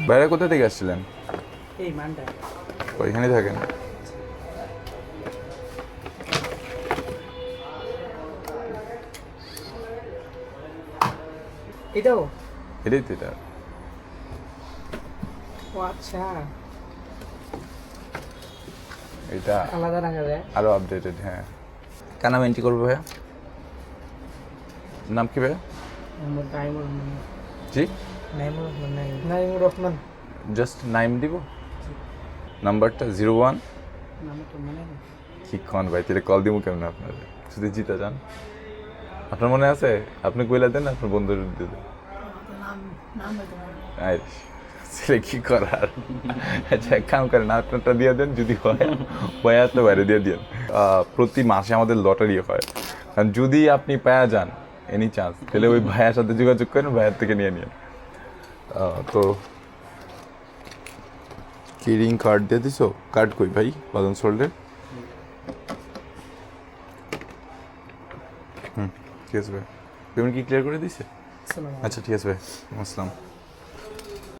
বাইরে কোথা থেকে আসছিলেন? এই মানটা ওইখানেই থাকেন। এটাও এটাই তো এটা। ও আচ্ছা, এটা আলাদা রাখা যায়। আরো আপডেটেড। হ্যাঁ, কার নাম এন্ট্রি করবো ভাইয়া? নাম কি ভাইয়া? মোহাম্মদ নাইমুর রহমান। জি, নাইমুর রহমান। নাইমুর রহমান। জাস্ট নাইম দিব। নাম্বারটা 01। নামে তো মনে নেই। কি খন ভাই, তাহলে কল দিব কেমন আপনার যদি জিতে যান? আপনার মনে আছে? আপনি কইলা দেন, আপনার বন্ধুর দিয়ে দেন। আরে ছেলে কি করার। আচ্ছা, এক কাম করেন, আপনারটা দিয়ে দেন, যদি হয় ভাইয়া তো বাইরে দিয়ে দেন। প্রতি মাসে আমাদের লটারি হয়, কারণ যদি আপনি পায়া যান এনি চান্স, তাহলে ওই ভাইয়ার সাথে যোগাযোগ করেন, ভাইয়ার থেকে নিয়ে নিন। তো কি রিং কার্ড দিয়ে দিছো? কার্ড কই ভাই? বাদন সোল্ডের। ঠিক আছে ভাই, পেমেন্ট কি ক্লিয়ার করে দিছে? আসসালামু আলাইকুম। আচ্ছা ঠিক আছে ভাই, আসসালাম।